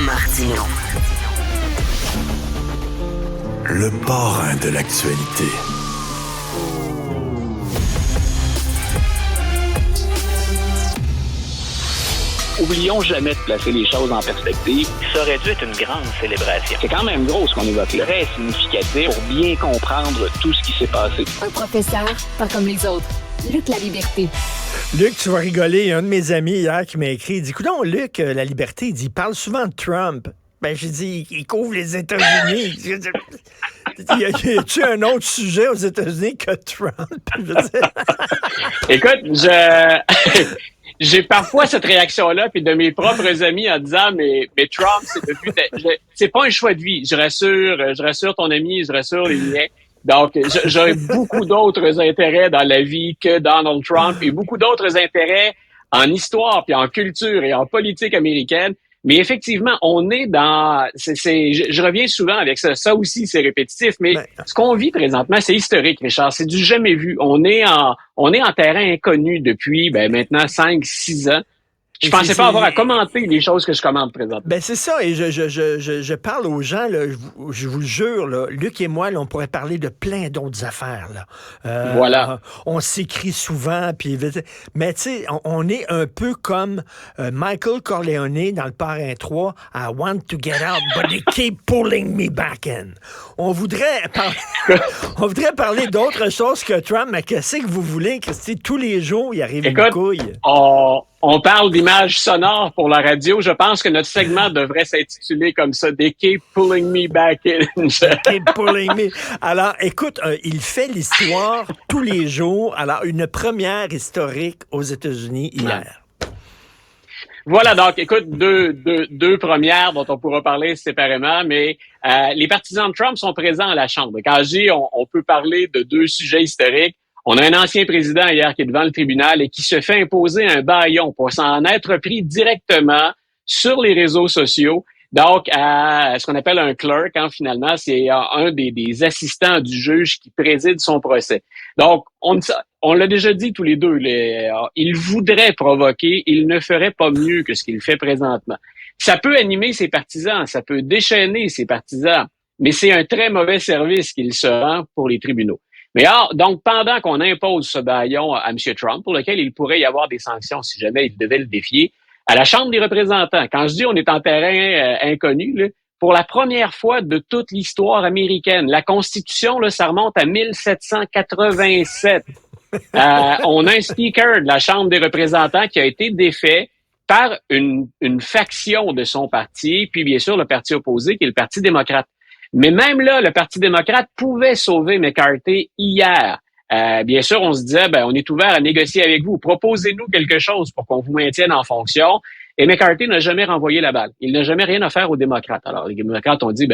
Martineau. Le parrain de l'actualité. Oublions jamais de placer les choses en perspective. Ça aurait dû être une grande célébration. C'est quand même gros ce qu'on évoque là. Très significatif pour bien comprendre tout ce qui s'est passé. Un professeur, pas comme les autres. Luc La Liberté. Luc, tu vas rigoler. Il y a un de mes amis hier qui m'a écrit. Il dit, écoute, Luc, La Liberté, il dit, il parle souvent de Trump. Ben, j'ai dit, il couvre les États-Unis. Y a-tu un autre sujet aux États-Unis que Trump? Écoute, j'ai parfois cette réaction-là, puis de mes propres amis en disant, mais Trump, c'est pas un choix de vie. Je rassure ton ami, je rassure les miens. Donc, j'aurais beaucoup d'autres intérêts dans la vie que Donald Trump et beaucoup d'autres intérêts en histoire, puis en culture et en politique américaine. Mais effectivement, on est dans... Je reviens souvent avec ça. Ça aussi, c'est répétitif. Mais ce qu'on vit présentement, c'est historique, Richard. C'est du jamais vu. On est en terrain inconnu depuis maintenant 5-6 ans. Je pensais pas avoir à commenter les choses que je commente présentement. Ben c'est ça, et je parle aux gens, là, je vous le jure, là, Luc et moi, là, on pourrait parler de plein d'autres affaires. Là. Voilà. On s'écrit souvent, puis mais tu sais, on est un peu comme Michael Corleone dans Le Parrain 3, « I want to get out, but they keep pulling me back in ». On voudrait parler d'autre chose que Trump, mais qu'est-ce que vous voulez, Christy? Tous les jours, il arrive une couille. On parle d'images sonores pour la radio. Je pense que notre segment devrait s'intituler comme ça, « They keep pulling me back in ». They keep pulling me. Alors, écoute, il fait l'histoire tous les jours. Alors, une première historique aux États-Unis hier. Voilà, donc, écoute, deux premières dont on pourra parler séparément, mais les partisans de Trump sont présents à la Chambre. Quand je dis on peut parler de deux sujets historiques, on a un ancien président hier qui est devant le tribunal et qui se fait imposer un bâillon pour s'en être pris directement sur les réseaux sociaux. Donc, à ce qu'on appelle un clerk, finalement, c'est un des assistants du juge qui préside son procès. Donc, on l'a déjà dit tous les deux, il voudrait provoquer, il ne ferait pas mieux que ce qu'il fait présentement. Ça peut animer ses partisans, ça peut déchaîner ses partisans, mais c'est un très mauvais service qu'il se rend pour les tribunaux. Mais donc, pendant qu'on impose ce bâillon à M. Trump, pour lequel il pourrait y avoir des sanctions si jamais il devait le défier, à la Chambre des représentants, quand je dis on est en terrain inconnu, là, pour la première fois de toute l'histoire américaine, la Constitution, là, ça remonte à 1787. On a un speaker de la Chambre des représentants qui a été défait par une faction de son parti, puis bien sûr le parti opposé qui est le Parti démocrate. Mais même là, le Parti démocrate pouvait sauver McCarthy hier. Bien sûr, on se disait, on est ouvert à négocier avec vous. Proposez-nous quelque chose pour qu'on vous maintienne en fonction. Et McCarthy n'a jamais renvoyé la balle. Il n'a jamais rien à faire aux démocrates. Alors, les démocrates ont dit,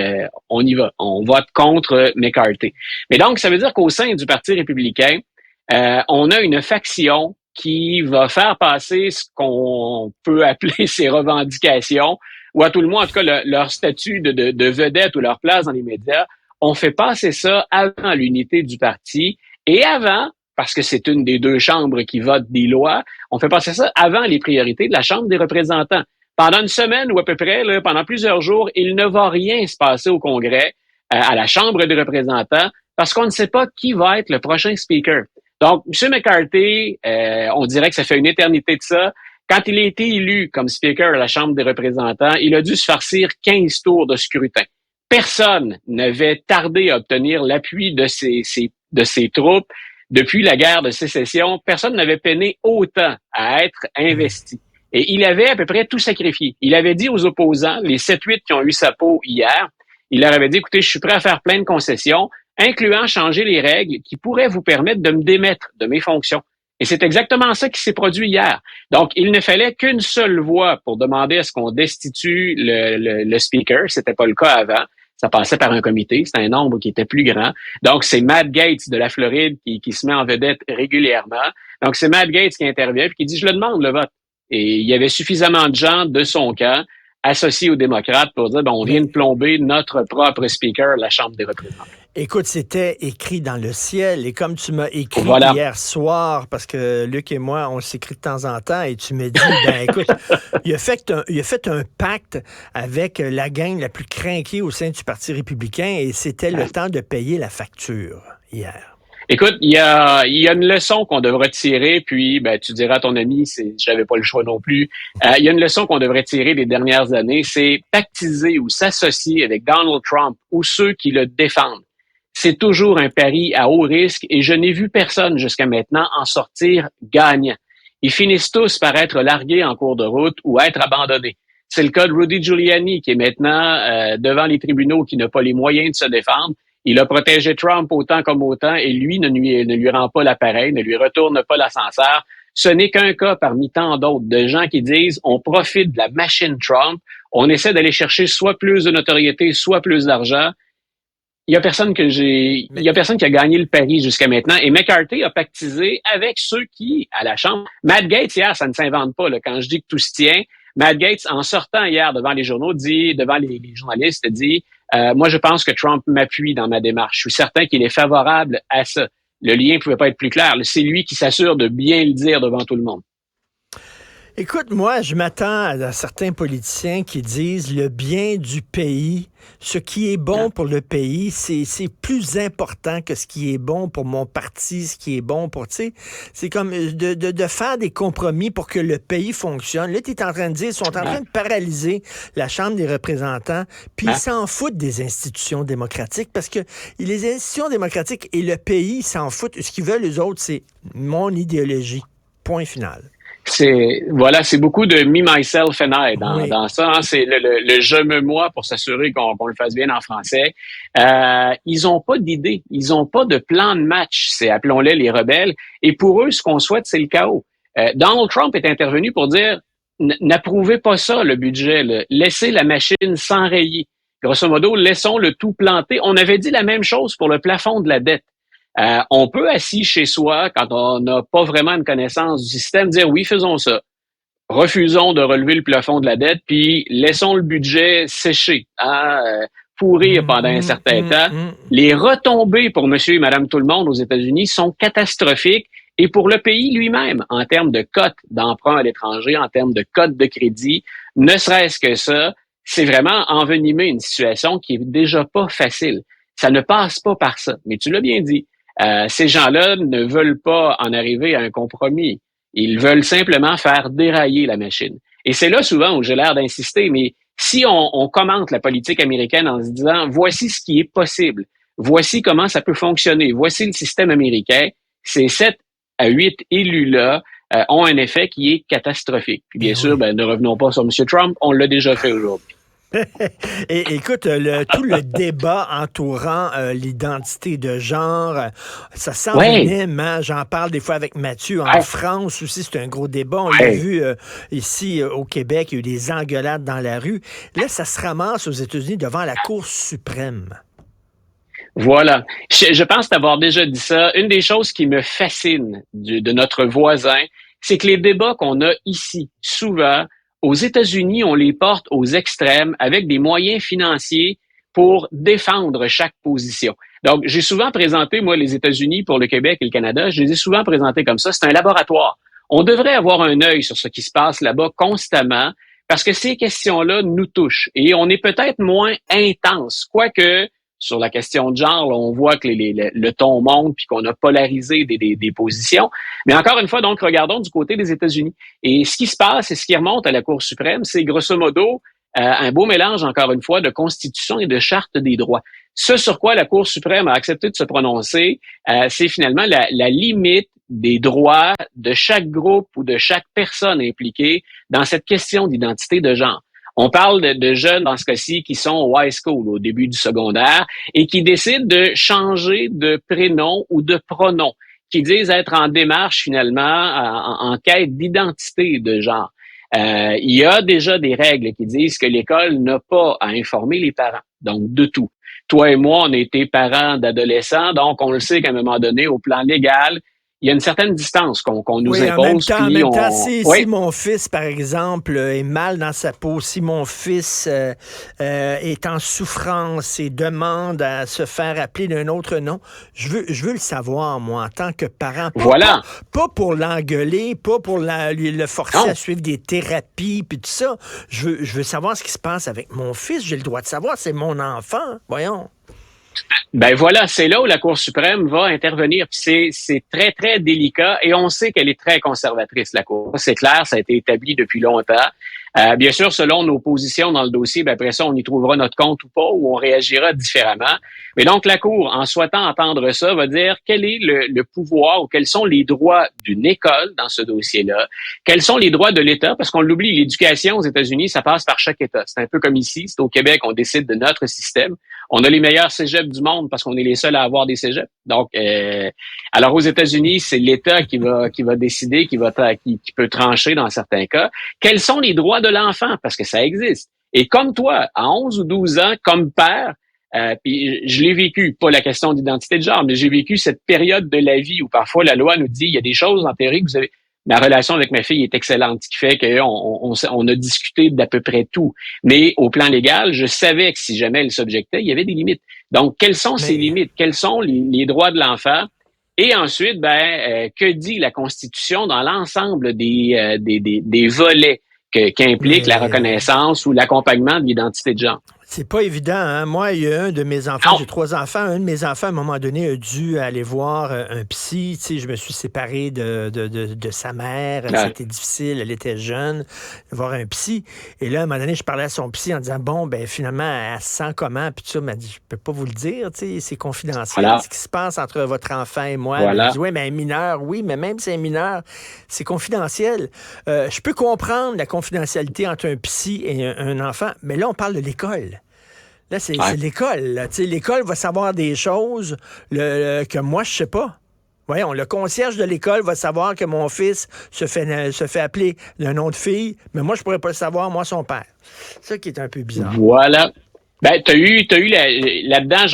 on y va. On vote contre McCarthy. Mais donc, ça veut dire qu'au sein du Parti républicain, on a une faction qui va faire passer ce qu'on peut appeler ses revendications, ou à tout le moins, en tout cas, leur statut de vedette ou leur place dans les médias. On fait passer ça avant l'unité du parti et avant, parce que c'est une des deux chambres qui vote des lois, on fait passer ça avant les priorités de la Chambre des représentants. Pendant une semaine ou à peu près, là, pendant plusieurs jours, il ne va rien se passer au Congrès, à la Chambre des représentants, parce qu'on ne sait pas qui va être le prochain speaker. Donc, M. McCarthy, on dirait que ça fait une éternité de ça. Quand il a été élu comme speaker à la Chambre des représentants, il a dû se farcir 15 tours de scrutin. Personne n'avait tardé à obtenir l'appui de ses troupes depuis la guerre de sécession. Personne n'avait peiné autant à être investi. Et il avait à peu près tout sacrifié. Il avait dit aux opposants, les 7-8 qui ont eu sa peau hier, il leur avait dit, écoutez, je suis prêt à faire plein de concessions, incluant changer les règles qui pourraient vous permettre de me démettre de mes fonctions. Et c'est exactement ça qui s'est produit hier. Donc, il ne fallait qu'une seule voix pour demander à ce qu'on destitue le speaker. C'était pas le cas avant. Ça passait par un comité. C'était un nombre qui était plus grand. Donc, c'est Matt Gaetz de la Floride qui se met en vedette régulièrement. Donc, c'est Matt Gaetz qui intervient et qui dit, je le demande, le vote. Et il y avait suffisamment de gens de son camp associés aux démocrates pour dire, on vient de plomber notre propre speaker à la Chambre des représentants. Écoute, c'était écrit dans le ciel. Et comme tu m'as écrit hier soir, parce que Luc et moi, on s'écrit de temps en temps, et tu m'as dit, écoute, il a fait un pacte avec la gang la plus crinquée au sein du Parti républicain, et c'était le temps de payer la facture hier. Écoute, il y a une leçon qu'on devrait tirer, puis tu diras à ton ami, j'avais pas le choix non plus. Il y a une leçon qu'on devrait tirer des dernières années, c'est pactiser ou s'associer avec Donald Trump ou ceux qui le défendent. C'est toujours un pari à haut risque et je n'ai vu personne jusqu'à maintenant en sortir gagnant. Ils finissent tous par être largués en cours de route ou être abandonnés. C'est le cas de Rudy Giuliani qui est maintenant devant les tribunaux, qui n'a pas les moyens de se défendre. Il a protégé Trump autant comme autant et lui ne lui rend pas l'appareil, ne lui retourne pas l'ascenseur. Ce n'est qu'un cas parmi tant d'autres de gens qui disent on profite de la machine Trump, on essaie d'aller chercher soit plus de notoriété, soit plus d'argent. Il y a personne qui a gagné le pari jusqu'à maintenant. Et McCarthy a pactisé avec ceux qui, à la Chambre, Matt Gaetz hier, ça ne s'invente pas, là, quand je dis que tout se tient. Matt Gaetz, en sortant hier devant les journaux, devant les journalistes, dit moi, je pense que Trump m'appuie dans ma démarche. Je suis certain qu'il est favorable à ça. Le lien ne pouvait pas être plus clair. C'est lui qui s'assure de bien le dire devant tout le monde. Écoute, moi, je m'attends à certains politiciens qui disent le bien du pays, ce qui est bon pour le pays, c'est plus important que ce qui est bon pour mon parti, ce qui est bon pour, tu sais, c'est comme de faire des compromis pour que le pays fonctionne. Là, tu es en train de dire, ils sont en train de paralyser la Chambre des représentants, puis ils s'en foutent des institutions démocratiques parce que les institutions démocratiques et le pays s'en foutent. Ce qu'ils veulent, les autres, c'est mon idéologie. Point final. C'est beaucoup de me, myself and I dans ça. Hein, c'est le je me moi pour s'assurer qu'on le fasse bien en français. Ils ont pas d'idée, ils ont pas de plan de match. Appelons-les les rebelles. Et pour eux, ce qu'on souhaite, c'est le chaos. Donald Trump est intervenu pour dire n'approuvez pas ça, le budget. Là. Laissez la machine s'enrayer. Grosso modo, laissons le tout planter. On avait dit la même chose pour le plafond de la dette. On peut, assis chez soi, quand on n'a pas vraiment une connaissance du système, dire oui, faisons ça. Refusons de relever le plafond de la dette, puis laissons le budget sécher, pourrir pendant un certain temps. Les retombées pour monsieur et madame tout le monde aux États-Unis sont catastrophiques, et pour le pays lui-même, en termes de cotes d'emprunt à l'étranger, en termes de cotes de crédit, ne serait-ce que ça, c'est vraiment envenimer une situation qui est déjà pas facile. Ça ne passe pas par ça, mais tu l'as bien dit. Ces gens-là ne veulent pas en arriver à un compromis. Ils veulent simplement faire dérailler la machine. Et c'est là souvent où j'ai l'air d'insister, mais si on commente la politique américaine en se disant voici ce qui est possible, voici comment ça peut fonctionner, voici le système américain, ces 7 à 8 élus-là ont un effet qui est catastrophique. Puis bien sûr, ne revenons pas sur M. Trump, on l'a déjà fait aujourd'hui. Et écoute, tout le débat entourant l'identité de genre, ça s'envenime, hein? J'en parle des fois avec Mathieu. En France aussi, c'est un gros débat. On l'a vu ici au Québec, il y a eu des engueulades dans la rue. Là, ça se ramasse aux États-Unis devant la Cour suprême. Voilà. Je pense t'avoir déjà dit ça. Une des choses qui me fascine de notre voisin, c'est que les débats qu'on a ici, souvent, aux États-Unis, on les porte aux extrêmes avec des moyens financiers pour défendre chaque position. Donc, j'ai souvent présenté, moi, les États-Unis pour le Québec et le Canada, je les ai souvent présentés comme ça. C'est un laboratoire. On devrait avoir un œil sur ce qui se passe là-bas constamment parce que ces questions-là nous touchent. Et on est peut-être moins intense, quoique sur la question de genre, là, on voit que le ton monte puis qu'on a polarisé des positions. Mais encore une fois, donc, regardons du côté des États-Unis. Et ce qui se passe et ce qui remonte à la Cour suprême, c'est grosso modo un beau mélange, encore une fois, de constitution et de charte des droits. Ce sur quoi la Cour suprême a accepté de se prononcer, c'est finalement la limite des droits de chaque groupe ou de chaque personne impliquée dans cette question d'identité de genre. On parle de jeunes, dans ce cas-ci, qui sont au high school, au début du secondaire, et qui décident de changer de prénom ou de pronom, qui disent être en démarche, finalement, en quête d'identité de genre. Il y a déjà des règles qui disent que l'école n'a pas à informer les parents, donc de tout. Toi et moi, on a été parents d'adolescents, donc on le sait qu'à un moment donné, au plan légal, il y a une certaine distance qu'on nous oui, impose. En même temps, Oui. si mon fils, par exemple, est mal dans sa peau, si mon fils est en souffrance et demande à se faire appeler d'un autre nom, je veux le savoir, moi, en tant que parent. Voilà. Pas pour l'engueuler, pas pour le forcer à suivre des thérapies, puis tout ça. Je veux savoir ce qui se passe avec mon fils. J'ai le droit de savoir, c'est mon enfant. Voyons. Ben voilà, c'est là où la Cour suprême va intervenir. Puis c'est très, très délicat et on sait qu'elle est très conservatrice, la Cour. C'est clair, ça a été établi depuis longtemps. Bien sûr, selon nos positions dans le dossier, ben après ça, on y trouvera notre compte ou pas, ou on réagira différemment. Mais donc, la Cour, en souhaitant entendre ça, va dire quel est le pouvoir ou quels sont les droits d'une école dans ce dossier-là, quels sont les droits de l'État, parce qu'on l'oublie, l'éducation aux États-Unis, ça passe par chaque État. C'est un peu comme ici, c'est au Québec, on décide de notre système. On a les meilleurs cégeps du monde parce qu'on est les seuls à avoir des cégeps. Donc, alors aux États-Unis, c'est l'État qui va décider, qui peut trancher dans certains cas. Quels sont les droits de l'enfant? Parce que ça existe. Et comme toi, à 11 ou 12 ans, comme père, puis je l'ai vécu, pas la question d'identité de genre, mais j'ai vécu cette période de la vie où parfois la loi nous dit, il y a des choses en théorie que vous avez... Ma relation avec ma fille est excellente, ce qui fait qu'on a discuté d'à peu près tout. Mais au plan légal, je savais que si jamais elle s'objectait, il y avait des limites. Donc, quelles sont ces limites? Quels sont les droits de l'enfant? Et ensuite, que dit la Constitution dans l'ensemble des volets qu'implique la reconnaissance ou l'accompagnement de l'identité de genre? C'est pas évident, hein? Moi, il y a un de mes enfants, j'ai 3 enfants, un de mes enfants, à un moment donné, a dû aller voir un psy. Tu sais, je me suis séparé de sa mère. Ouais. C'était difficile, elle était jeune, voir un psy. Et là, à un moment donné, je parlais à son psy en disant, bon, ben finalement, elle se sent comment? Puis tout ça, elle m'a dit, je peux pas vous le dire, tu sais, c'est confidentiel. Voilà. Ce qui se passe entre votre enfant et moi. Voilà. Elle dit, oui, mais un mineur, oui, mais même si c'est un mineur, c'est confidentiel. Je peux comprendre la confidentialité entre un psy et un enfant, mais là, on parle de l'école. Là, c'est l'école. Là. L'école va savoir des choses que moi, je sais pas. Voyons, le concierge de l'école va savoir que mon fils se fait appeler d'un nom de fille, mais moi, je pourrais pas le savoir, moi, son père. C'est ça qui est un peu bizarre. Voilà. Ben, t'as eu là-dedans,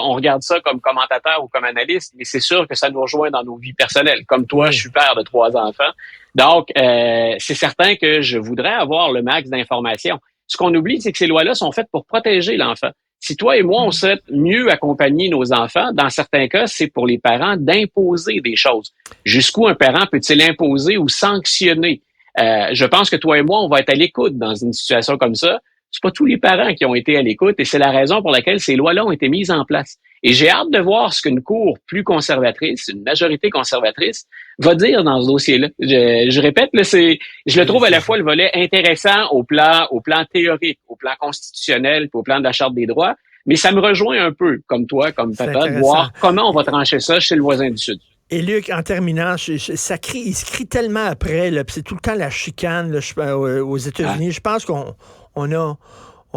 on regarde ça comme commentateur ou comme analyste, mais c'est sûr que ça nous rejoint dans nos vies personnelles. Comme toi, je suis père de 3 enfants. Donc, c'est certain que je voudrais avoir le max d'informations. Ce qu'on oublie, c'est que ces lois-là sont faites pour protéger l'enfant. Si toi et moi, on souhaite mieux accompagner nos enfants, dans certains cas, c'est pour les parents d'imposer des choses. Jusqu'où un parent peut-il imposer ou sanctionner? Je pense que toi et moi, on va être à l'écoute dans une situation comme ça. C'est pas tous les parents qui ont été à l'écoute et c'est la raison pour laquelle ces lois-là ont été mises en place. Et j'ai hâte de voir ce qu'une cour plus conservatrice, une majorité conservatrice, va dire dans ce dossier-là. Je répète, là, je le trouve à la fois le volet intéressant au plan théorique, au plan constitutionnel, puis au plan de la Charte des droits, mais ça me rejoint un peu, comme toi, comme papa, de voir comment on va trancher ça chez le voisin du Sud. Et Luc, en terminant, il se crie tellement après, là, puis c'est tout le temps la chicane là, aux États-Unis. Je pense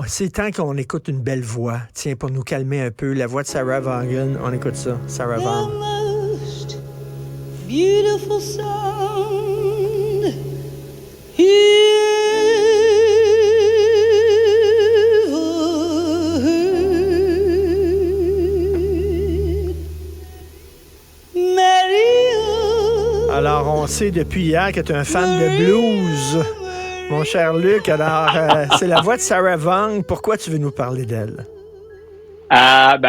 c'est temps qu'on écoute une belle voix. Tiens, pour nous calmer un peu, la voix de Sarah Vaughan. On écoute ça, Sarah Vaughan. The most beautiful sound Alors, on sait depuis hier que tu es un fan de blues. Mon cher Luc, alors, c'est la voix de Sarah Vaughan. Pourquoi tu veux nous parler d'elle?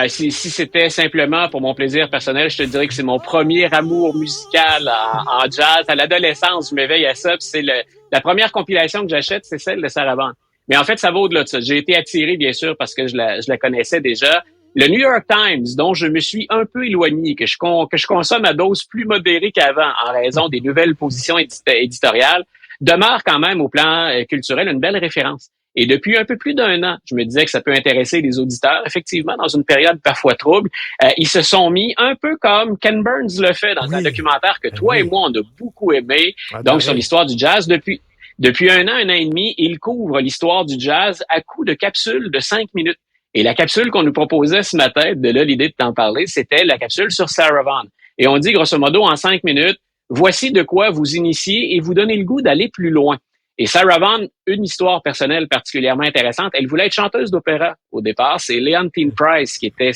Si c'était simplement pour mon plaisir personnel, je te dirais que c'est mon premier amour musical en jazz. À l'adolescence, je m'éveille à ça, puis c'est la première compilation que j'achète, c'est celle de Sarah Vaughan. Mais en fait, ça va au-delà de ça. J'ai été attiré, bien sûr, parce que je la connaissais déjà. Le New York Times, dont je me suis un peu éloigné, que je consomme à dose plus modérée qu'avant en raison des nouvelles positions éditoriales, demeure quand même au plan culturel une belle référence. Et depuis un peu plus d'1 an, je me disais que ça peut intéresser les auditeurs. Effectivement, dans une période parfois trouble, ils se sont mis un peu comme Ken Burns le fait dans un documentaire que toi et moi, on a beaucoup aimé, donc sur l'histoire du jazz. Depuis 1 an et demi, il couvre l'histoire du jazz à coups de capsules de 5 minutes. Et la capsule qu'on nous proposait ce matin, de là l'idée de t'en parler, c'était la capsule sur Sarah Vaughan. Et on dit grosso modo en 5 minutes, voici de quoi vous initier et vous donner le goût d'aller plus loin. Et Sarah Vaughan, une histoire personnelle particulièrement intéressante, elle voulait être chanteuse d'opéra au départ. C'est Leontine Price qui était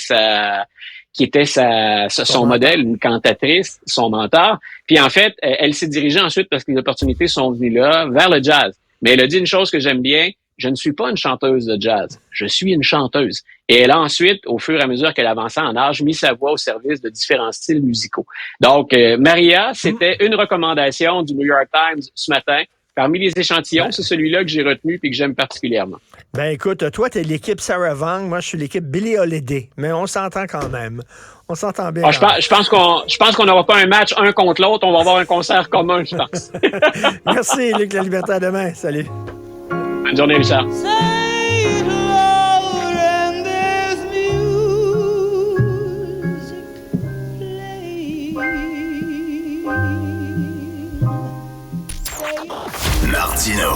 qui était son modèle, une cantatrice, son mentor. Puis en fait, elle s'est dirigée ensuite, parce que les opportunités sont venues là, vers le jazz. Mais elle a dit une chose que j'aime bien, je ne suis pas une chanteuse de jazz, je suis une chanteuse. Et elle a ensuite, au fur et à mesure qu'elle avançait en âge, mis sa voix au service de différents styles musicaux. Donc, Maria, c'était une recommandation du New York Times ce matin. Parmi les échantillons, c'est celui-là que j'ai retenu et que j'aime particulièrement. Ben écoute, toi, t'es l'équipe Sarah Vaughan, moi je suis l'équipe Billie Holiday, mais on s'entend quand même. On s'entend bien. Je pense qu'on n'aura pas un match un contre l'autre, on va avoir un concert commun, je pense. Merci, Luc La Liberté, à demain. Salut. Bonne journée, Richard. Martino.